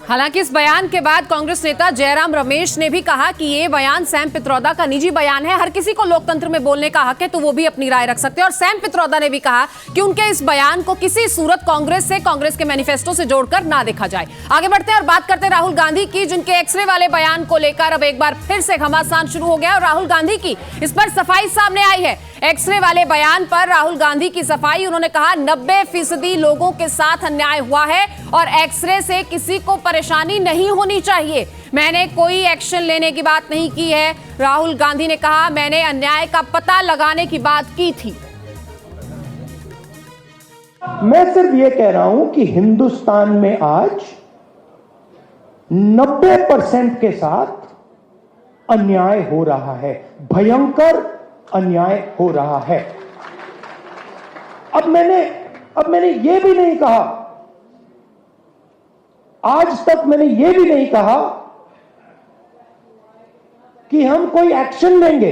हालांकि इस बयान के बाद कांग्रेस नेता जयराम रमेश ने भी कहा कि ये बयान सैम पित्रोदा का निजी बयान है। हर किसी को लोकतंत्र में बोलने का हक है, तो वो भी अपनी राय रख सकते हैं। और सैम पित्रोदा ने भी कहा कि उनके इस बयान को किसी सूरत कांग्रेस के मैनिफेस्टो से जोड़कर ना देखा जाए। आगे बढ़ते हैं और बात करते हैं राहुल गांधी की, जिनके एक्सरे वाले बयान को लेकर अब एक बार फिर से घमासान शुरू हो गया और राहुल गांधी की इस पर सफाई सामने आई है। एक्सरे वाले बयान पर राहुल गांधी की सफाई, उन्होंने कहा 90% लोगों के साथ अन्याय हुआ है और एक्सरे से किसी को परेशानी नहीं होनी चाहिए। मैंने कोई एक्शन लेने की बात नहीं की है। राहुल गांधी ने कहा मैंने अन्याय का पता लगाने की बात की थी। मैं सिर्फ यह कह रहा हूं कि हिंदुस्तान में आज 90% के साथ अन्याय हो रहा है, भयंकर अन्याय हो रहा है। अब मैंने यह भी नहीं कहा, आज तक मैंने यह भी नहीं कहा कि हम कोई एक्शन लेंगे।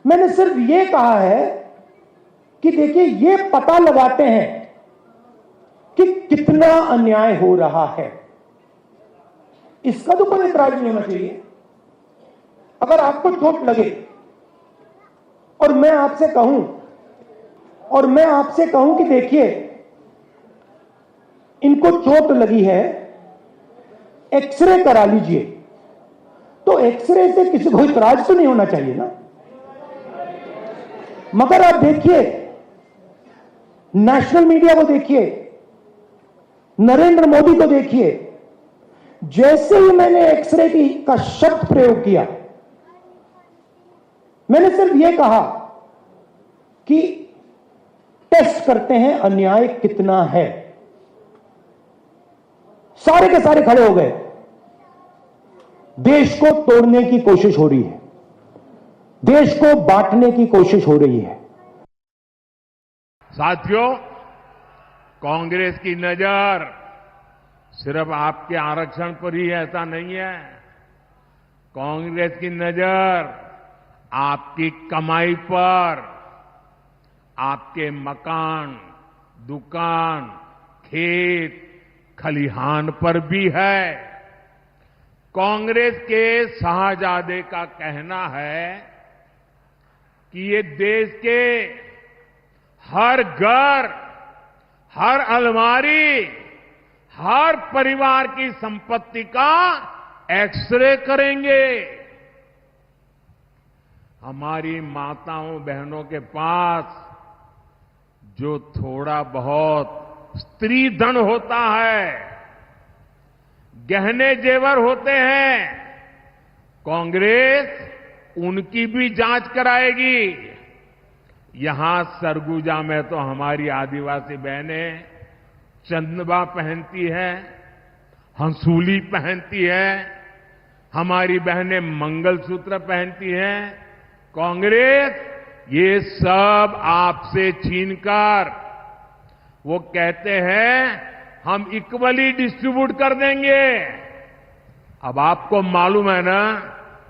मैंने सिर्फ यह कहा है कि देखिए, यह पता लगाते हैं कि कितना अन्याय हो रहा है। इसका तो कोई इतराज नहीं होना चाहिए। अगर आपको चोट लगे और मैं आपसे कहूं कि देखिए, इनको चोट लगी है, एक्सरे करा लीजिए, तो एक्सरे से किसी को इतराज तो नहीं होना चाहिए ना। मगर आप देखिए, नेशनल मीडिया को देखिए, नरेंद्र मोदी को देखिए, जैसे ही मैंने एक्सरे का शब्द प्रयोग किया, मैंने सिर्फ यह कहा कि टेस्ट करते हैं अन्याय कितना है। सारे के सारे खड़े हो गए। देश को तोड़ने की कोशिश हो रही है, देश को बांटने की कोशिश हो रही है। साथियों, कांग्रेस की नजर सिर्फ आपके आरक्षण पर ही ऐसा नहीं है। कांग्रेस की नजर आपकी कमाई पर, आपके मकान, दुकान, खेत, खलिहान पर भी है। कांग्रेस के शाहजादे का कहना है कि ये देश के हर घर, हर अलमारी, हर परिवार की संपत्ति का एक्सरे करेंगे। हमारी माताओं बहनों के पास जो थोड़ा बहुत स्त्री धन होता है, गहने जेवर होते हैं, कांग्रेस उनकी भी जांच कराएगी। यहां सरगुजा में तो हमारी आदिवासी बहनें चंदवा पहनती है, हंसूली पहनती है, हमारी बहनें मंगलसूत्र पहनती हैं। कांग्रेस ये सब आपसे छीनकर वो कहते हैं हम इक्वली डिस्ट्रीब्यूट कर देंगे। अब आपको मालूम है ना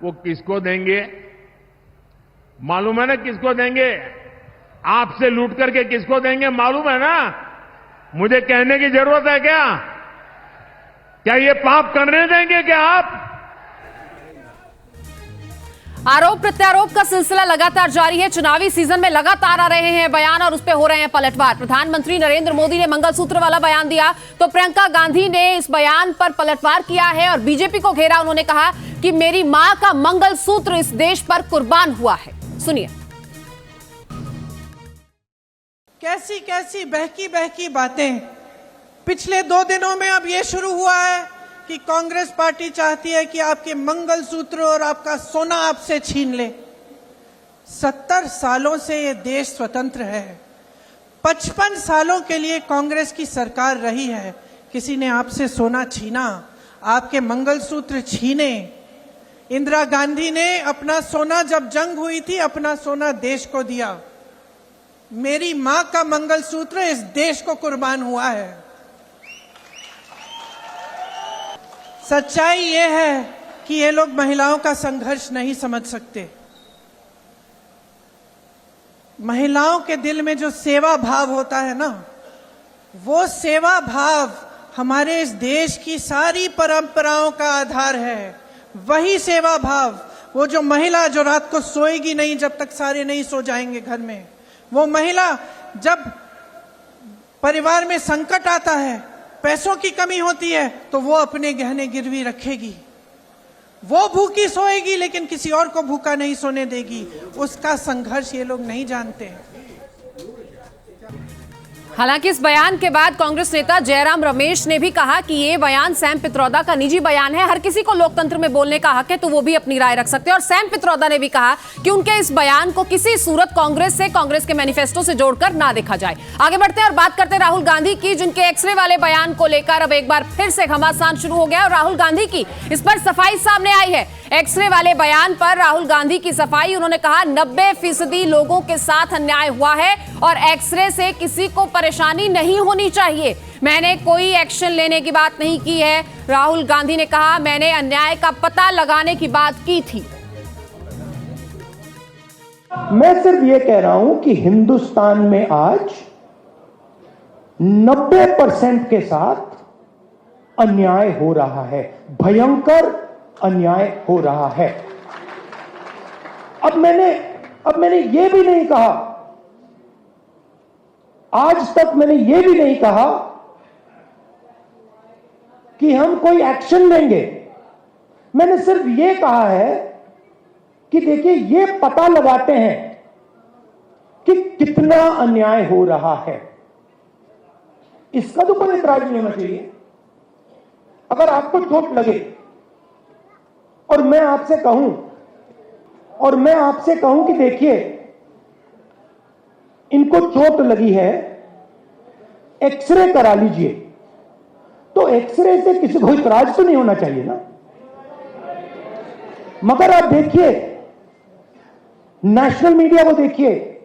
वो किसको देंगे? मालूम है ना किसको देंगे? आपसे लूट करके किसको देंगे मालूम है ना? मुझे कहने की जरूरत है क्या? क्या ये पाप करने देंगे क्या आप? आरोप प्रत्यारोप का सिलसिला लगातार जारी है। चुनावी सीजन में लगातार आ रहे हैं बयान और उस पर हो रहे हैं पलटवार। प्रधानमंत्री नरेंद्र मोदी ने मंगलसूत्र वाला बयान दिया तो प्रियंका गांधी ने इस बयान पर पलटवार किया है और बीजेपी को घेरा। उन्होंने कहा कि मेरी मां का मंगलसूत्र इस देश पर कुर्बान हुआ है। सुनिए। कैसी कैसी बहकी बहकी बातें पिछले 2 दिनों में अब ये शुरू हुआ है कि कांग्रेस पार्टी चाहती है कि आपके मंगलसूत्र और आपका सोना आपसे छीन ले। 70 सालों से ये देश स्वतंत्र है। 55 सालों के लिए कांग्रेस की सरकार रही है। किसी ने आपसे सोना छीना, आपके मंगलसूत्र छीने? इंदिरा गांधी ने अपना सोना, जब जंग हुई थी, अपना सोना देश को दिया। मेरी मां का मंगलसूत्र इस देश को कुर्बान हुआ है। सच्चाई यह है कि ये लोग महिलाओं का संघर्ष नहीं समझ सकते। महिलाओं के दिल में जो सेवा भाव होता है ना, वो सेवा भाव हमारे इस देश की सारी परंपराओं का आधार है, वही सेवा भाव। वो जो महिला जो रात को सोएगी नहीं जब तक सारे नहीं सो जाएंगे घर में, वो महिला जब परिवार में संकट आता है, पैसों की कमी होती है, तो वो अपने गहने गिरवी रखेगी। वो भूखी सोएगी लेकिन किसी और को भूखा नहीं सोने देगी। उसका संघर्ष ये लोग नहीं जानते हैं। हालांकि इस बयान के बाद कांग्रेस नेता जयराम रमेश ने भी कहा कि ये बयान सैम पित्रोदा का निजी बयान है, हर किसी को लोकतंत्र में बोलने का हक है, तो वो भी अपनी राय रख सकते हैं। और सैम पित्रोदा ने भी कहा कि उनके इस बयान को किसी सूरत कांग्रेस के मैनिफेस्टो से जोड़कर ना देखा जाए। आगे बढ़ते हैं और बात करते हैं राहुल गांधी की, जिनके एक्सरे वाले बयान को लेकर अब एक बार फिर से घमासान शुरू हो गया और राहुल गांधी की इस पर सफाई सामने आई है। एक्सरे वाले बयान पर राहुल गांधी की सफाई, उन्होंने कहा 90% लोगों के साथ अन्याय हुआ है और एक्सरे से किसी को परेशानी नहीं होनी चाहिए। मैंने कोई एक्शन लेने की बात नहीं की है। राहुल गांधी ने कहा मैंने अन्याय का पता लगाने की बात की थी। मैं सिर्फ ये कह रहा हूं कि हिंदुस्तान में आज 90% के साथ अन्याय हो रहा है, भयंकर अन्याय हो रहा है। अब मैंने ये भी नहीं कहा, आज तक मैंने ये भी नहीं कहा कि हम कोई एक्शन लेंगे। मैंने सिर्फ ये कहा है कि देखिए, ये पता लगाते हैं कि कितना अन्याय हो रहा है। इसका तो कोई इतराज नहीं होना चाहिए। अगर आपको चोट लगे और मैं आपसे कहूं कि देखिए, इनको चोट लगी है, एक्सरे करा लीजिए, तो एक्सरे से किसी को इतराज तो नहीं होना चाहिए ना। मगर आप देखिए, नेशनल मीडिया को देखिए,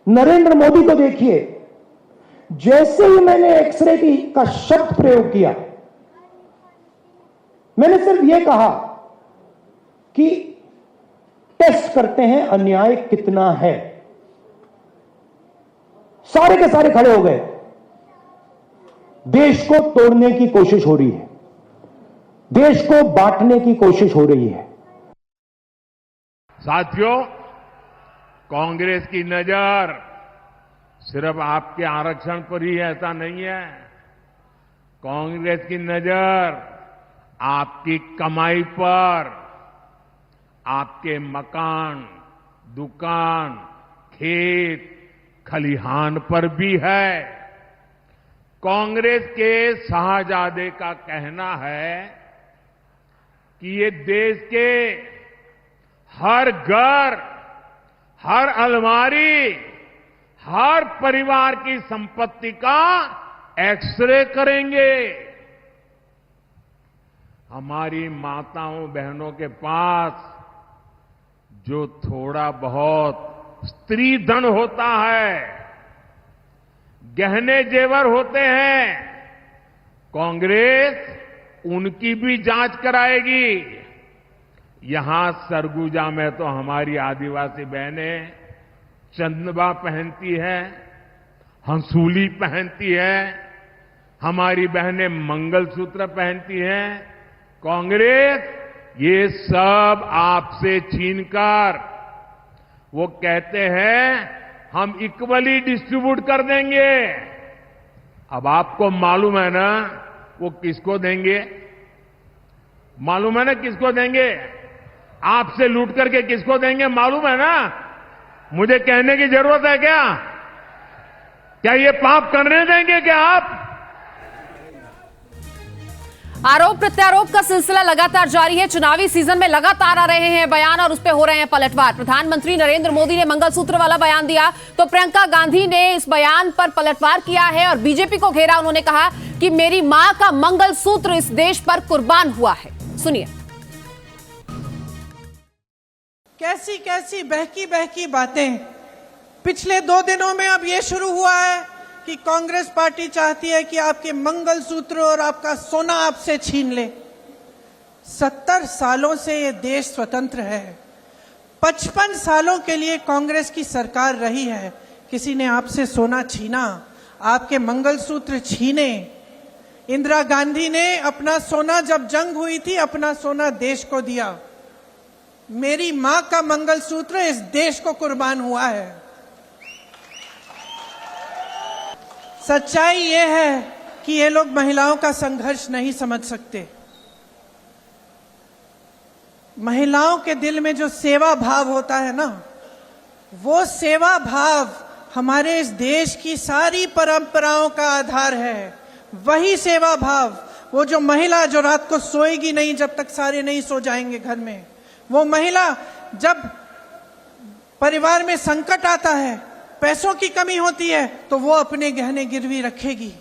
नरेंद्र मोदी को देखिए, जैसे ही मैंने एक्सरे का शब्द प्रयोग किया, मैंने सिर्फ यह कहा कि टेस्ट करते हैं अन्याय कितना है। सारे के सारे खड़े हो गए। देश को तोड़ने की कोशिश हो रही है, देश को बांटने की कोशिश हो रही है। साथियों, कांग्रेस की नजर सिर्फ आपके आरक्षण पर ही ऐसा नहीं है। कांग्रेस की नजर आपकी कमाई पर, आपके मकान, दुकान, खेत, खलिहान पर भी है। कांग्रेस के शाहजादे का कहना है कि ये देश के हर घर, हर अलमारी, हर परिवार की संपत्ति का एक्सरे करेंगे। हमारी माताओं बहनों के पास जो थोड़ा बहुत स्त्री धन होता है, गहने जेवर होते हैं, कांग्रेस उनकी भी जांच कराएगी। यहां सरगुजा में तो हमारी आदिवासी बहनें चंदवा पहनती है, हंसूली पहनती है, हमारी बहनें मंगलसूत्र पहनती हैं। कांग्रेस ये सब आपसे छीनकर, वो कहते हैं हम इक्वली डिस्ट्रीब्यूट कर देंगे। अब आपको मालूम है ना वो किसको देंगे? मालूम है ना किसको देंगे? आपसे लूट करके किसको देंगे मालूम है ना? मुझे कहने की जरूरत है क्या? क्या ये पाप करने देंगे क्या आप? आरोप प्रत्यारोप का सिलसिला लगातार जारी है। चुनावी सीजन में लगातार आ रहे हैं बयान और उस पे हो रहे हैं पलटवार। प्रधानमंत्री नरेंद्र मोदी ने मंगलसूत्र वाला बयान दिया तो प्रियंका गांधी ने इस बयान पर पलटवार किया है और बीजेपी को घेरा। उन्होंने कहा कि मेरी मां का मंगलसूत्र इस देश पर कुर्बान हुआ है। सुनिए। कैसी कैसी बहकी बहकी बातें पिछले 2 दिनों में अब ये शुरू हुआ है कि कांग्रेस पार्टी चाहती है कि आपके मंगलसूत्र और आपका सोना आपसे छीन ले। 70 सालों से ये देश स्वतंत्र है। 55 सालों के लिए कांग्रेस की सरकार रही है। किसी ने आपसे सोना छीना, आपके मंगलसूत्र छीने, इंदिरा गांधी ने अपना सोना, जब जंग हुई थी, अपना सोना देश को दिया। मेरी मां का मंगलसूत्र इस देश को कुर्बान हुआ है। सच्चाई ये है कि ये लोग महिलाओं का संघर्ष नहीं समझ सकते। महिलाओं के दिल में जो सेवा भाव होता है ना, वो सेवा भाव हमारे इस देश की सारी परंपराओं का आधार है। वही सेवा भाव, वो जो महिला जो रात को सोएगी नहीं जब तक सारे नहीं सो जाएंगे घर में, वो महिला जब परिवार में संकट आता है, पैसों की कमी होती है, तो वो अपने गहने गिरवी रखेगी।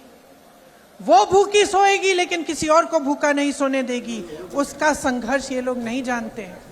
वो भूखी सोएगी लेकिन किसी और को भूखा नहीं सोने देगी। उसका संघर्ष ये लोग नहीं जानते हैं।